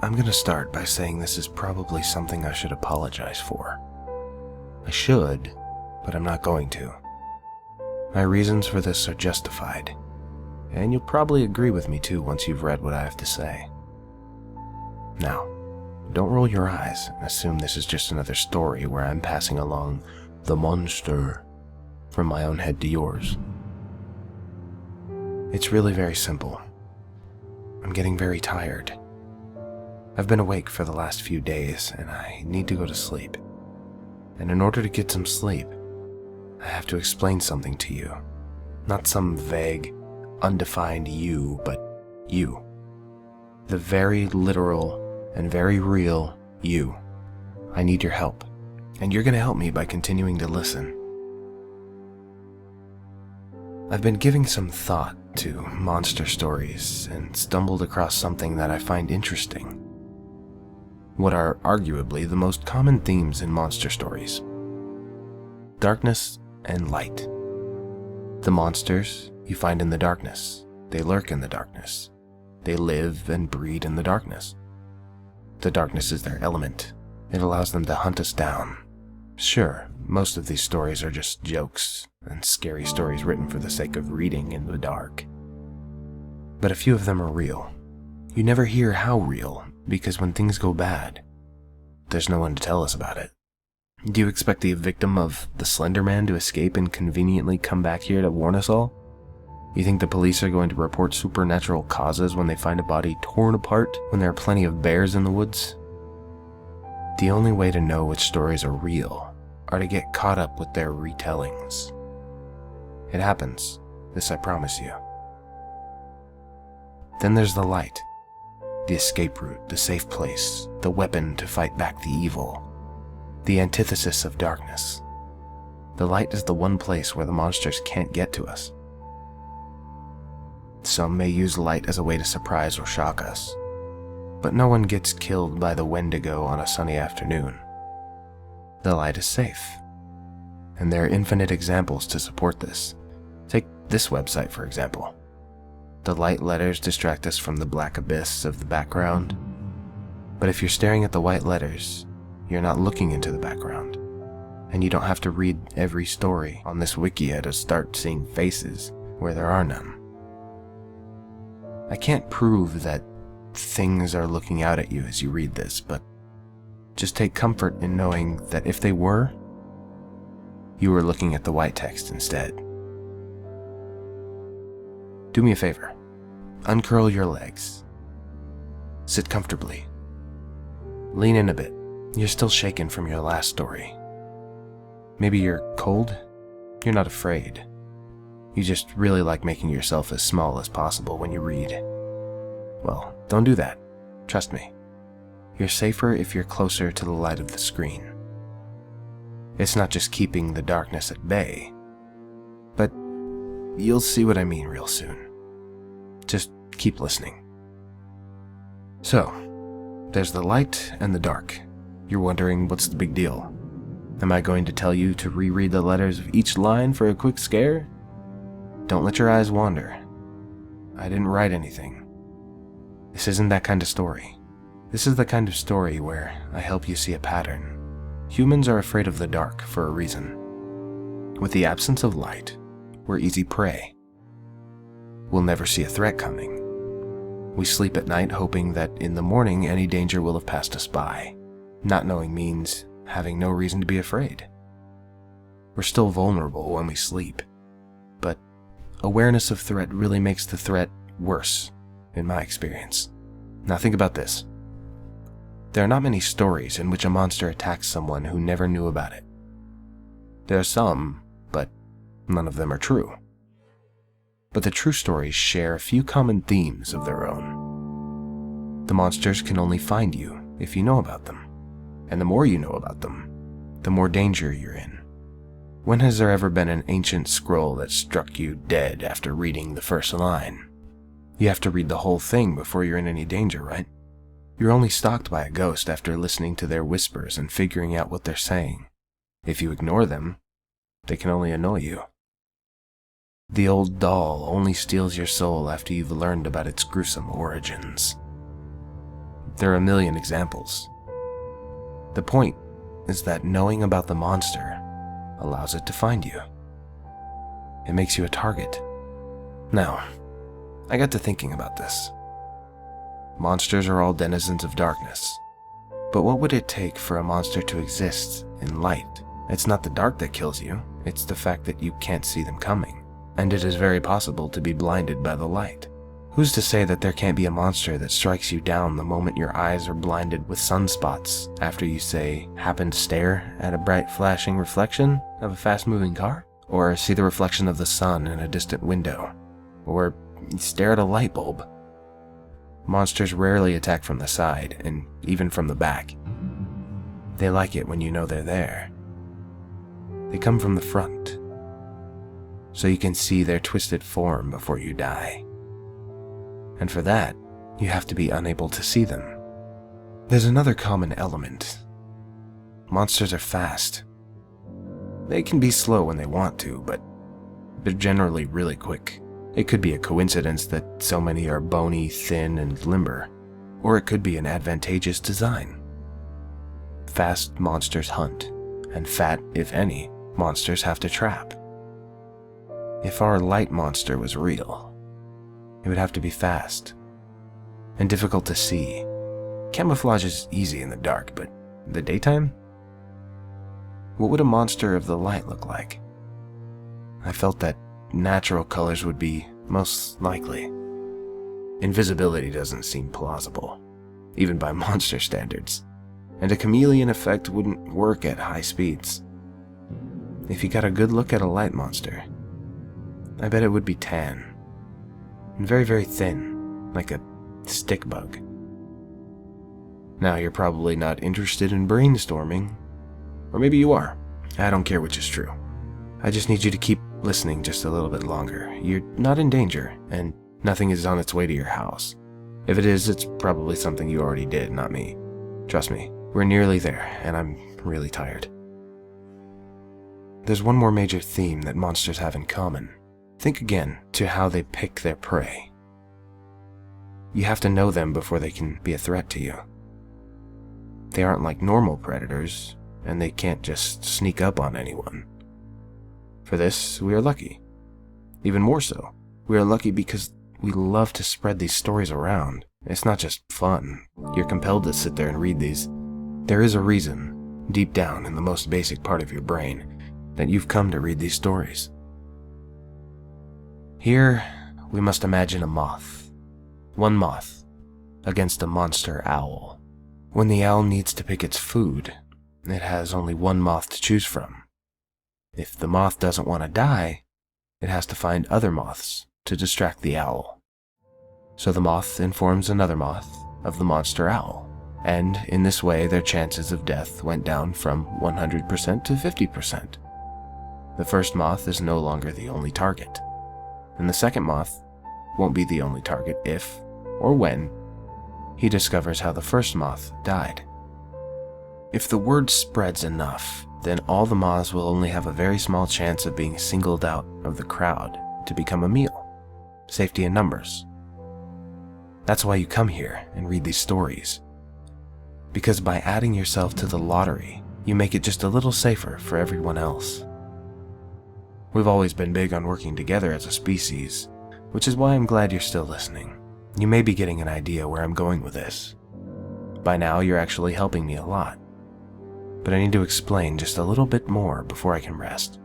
I'm gonna start by saying this is probably something I should apologize for. I should, but I'm not going to. My reasons for this are justified, and you'll probably agree with me too once you've read what I have to say. Now, don't roll your eyes and assume this is just another story where I'm passing along the monster from my own head to yours. It's really very simple. I'm getting very tired. I've been awake for the last few days and I need to go to sleep. And in order to get some sleep, I have to explain something to you. Not some vague, undefined you, but you. The very literal and very real you. I need your help, and you're gonna help me by continuing to listen. I've been giving some thought to monster stories and stumbled across something that I find interesting. What are arguably the most common themes in monster stories: darkness and light. The monsters you find in the darkness. They lurk in the darkness. They live and breed in the darkness. The darkness is their element. It allows them to hunt us down. Sure, most of these stories are just jokes and scary stories written for the sake of reading in the dark. But a few of them are real. You never hear how real, because when things go bad, there's no one to tell us about it. Do you expect the victim of the Slender Man to escape and conveniently come back here to warn us all? You think the police are going to report supernatural causes when they find a body torn apart when there are plenty of bears in the woods? The only way to know which stories are real are to get caught up with their retellings. It happens, this I promise you. Then there's the light, the escape route, the safe place, the weapon to fight back the evil, the antithesis of darkness. The light is the one place where the monsters can't get to us. Some may use light as a way to surprise or shock us, but no one gets killed by the Wendigo on a sunny afternoon. The light is safe, and there are infinite examples to support this. Take this website, for example. The light letters distract us from the black abyss of the background, but if you're staring at the white letters, you're not looking into the background, and you don't have to read every story on this wikia to start seeing faces where there are none. I can't prove that things are looking out at you as you read this, but just take comfort in knowing that if they were, you were looking at the white text instead. Do me a favor. Uncurl your legs. Sit comfortably. Lean in a bit. You're still shaken from your last story. Maybe you're cold? You're not afraid. You just really like making yourself as small as possible when you read. Well, don't do that. Trust me. You're safer if you're closer to the light of the screen. It's not just keeping the darkness at bay, but you'll see what I mean real soon. Just keep listening. So, there's the light and the dark. You're wondering what's the big deal? Am I going to tell you to reread the letters of each line for a quick scare? Don't let your eyes wander. I didn't write anything. This isn't that kind of story. This is the kind of story where I help you see a pattern. Humans are afraid of the dark for a reason. With the absence of light, we're easy prey. We'll never see a threat coming. We sleep at night hoping that in the morning any danger will have passed us by. Not knowing means having no reason to be afraid. We're still vulnerable when we sleep, but awareness of threat really makes the threat worse, in my experience. Now think about this. There are not many stories in which a monster attacks someone who never knew about it. There are some, but none of them are true. But the true stories share a few common themes of their own. The monsters can only find you if you know about them, and the more you know about them, the more danger you're in. When has there ever been an ancient scroll that struck you dead after reading the first line? You have to read the whole thing before you're in any danger, right? You're only stalked by a ghost after listening to their whispers and figuring out what they're saying. If you ignore them, they can only annoy you. The old doll only steals your soul after you've learned about its gruesome origins. There are a million examples. The point is that knowing about the monster allows it to find you. It makes you a target. Now, I got to thinking about this. Monsters are all denizens of darkness. But what would it take for a monster to exist in light? It's not the dark that kills you, it's the fact that you can't see them coming. And it is very possible to be blinded by the light. Who's to say that there can't be a monster that strikes you down the moment your eyes are blinded with sunspots after you, say, happen to stare at a bright flashing reflection of a fast-moving car? Or see the reflection of the sun in a distant window? Or stare at a light bulb? Monsters rarely attack from the side, and even from the back. They like it when you know they're there. They come from the front, so you can see their twisted form before you die. And for that, you have to be unable to see them. There's another common element. Monsters are fast. They can be slow when they want to, but they're generally really quick. It could be a coincidence that so many are bony, thin, and limber, or it could be an advantageous design. Fast monsters hunt, and fat, if any, monsters have to trap. If our light monster was real, it would have to be fast and difficult to see. Camouflage is easy in the dark, but in the daytime? What would a monster of the light look like? I felt that natural colors would be most likely. Invisibility doesn't seem plausible, even by monster standards, and a chameleon effect wouldn't work at high speeds. If you got a good look at a light monster, I bet it would be tan, and very, very thin, like a stick bug. Now, you're probably not interested in brainstorming, or maybe you are. I don't care which is true. I just need you to keep listening just a little bit longer. You're not in danger, and nothing is on its way to your house. If it is, it's probably something you already did, not me. Trust me, we're nearly there, and I'm really tired. There's one more major theme that monsters have in common. Think again to how they pick their prey. You have to know them before they can be a threat to you. They aren't like normal predators, and they can't just sneak up on anyone. For this, we are lucky. Even more so, we are lucky because we love to spread these stories around. It's not just fun. You're compelled to sit there and read these. There is a reason, deep down in the most basic part of your brain, that you've come to read these stories. Here, we must imagine a moth. One moth against a monster owl. When the owl needs to pick its food, it has only one moth to choose from. If the moth doesn't want to die, it has to find other moths to distract the owl. So the moth informs another moth of the monster owl, and in this way their chances of death went down from 100% to 50%. The first moth is no longer the only target, and the second moth won't be the only target if, or when, he discovers how the first moth died. If the word spreads enough, then all the moths will only have a very small chance of being singled out of the crowd to become a meal. Safety in numbers. That's why you come here and read these stories. Because by adding yourself to the lottery, you make it just a little safer for everyone else. We've always been big on working together as a species, which is why I'm glad you're still listening. You may be getting an idea where I'm going with this. By now, you're actually helping me a lot. But I need to explain just a little bit more before I can rest.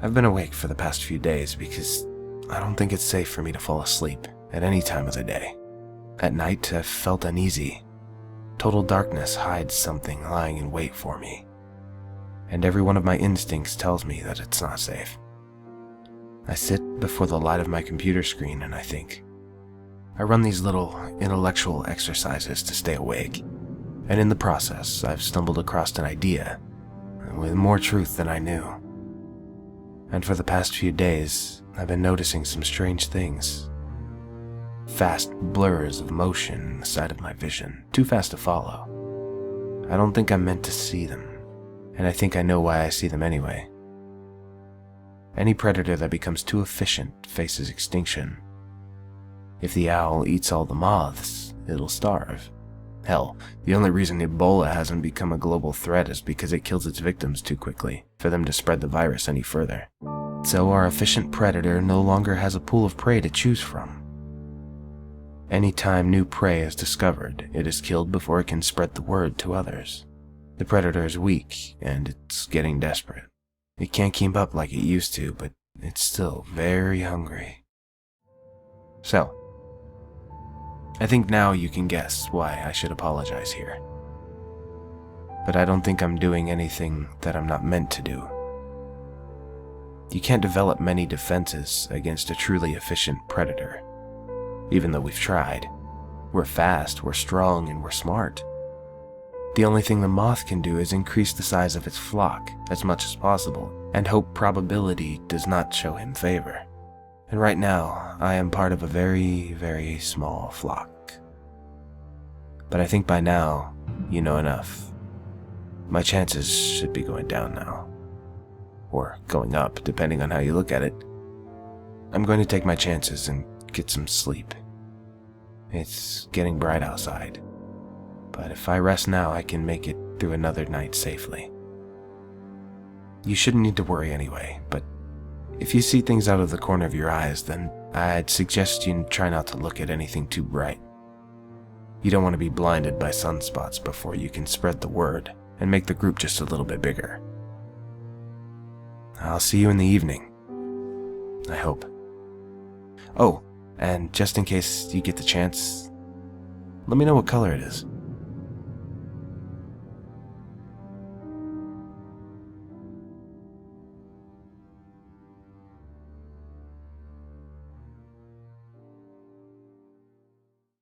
I've been awake for the past few days because I don't think it's safe for me to fall asleep at any time of the day. At night, I've felt uneasy. Total darkness hides something lying in wait for me, and every one of my instincts tells me that it's not safe. I sit before the light of my computer screen and I think. I run these little intellectual exercises to stay awake, and in the process, I've stumbled across an idea with more truth than I knew. And for the past few days, I've been noticing some strange things. Fast blurs of motion in the side of my vision, too fast to follow. I don't think I'm meant to see them, and I think I know why I see them anyway. Any predator that becomes too efficient faces extinction. If the owl eats all the moths, it'll starve. Hell, the only reason Ebola hasn't become a global threat is because it kills its victims too quickly for them to spread the virus any further. So our efficient predator no longer has a pool of prey to choose from. Anytime new prey is discovered, it is killed before it can spread the word to others. The predator is weak, and it's getting desperate. It can't keep up like it used to, but it's still very hungry. So, I think now you can guess why I should apologize here. But I don't think I'm doing anything that I'm not meant to do. You can't develop many defenses against a truly efficient predator, even though we've tried. We're fast, we're strong, and we're smart. The only thing the moth can do is increase the size of its flock as much as possible, and hope probability does not show him favor. And right now, I am part of a very, very small flock. But I think by now, you know enough. My chances should be going down now. Or going up, depending on how you look at it. I'm going to take my chances and get some sleep. It's getting bright outside. But if I rest now, I can make it through another night safely. You shouldn't need to worry anyway, but if you see things out of the corner of your eyes, then I'd suggest you try not to look at anything too bright. You don't want to be blinded by sunspots before you can spread the word and make the group just a little bit bigger. I'll see you in the evening. I hope. Oh, and just in case you get the chance, let me know what color it is.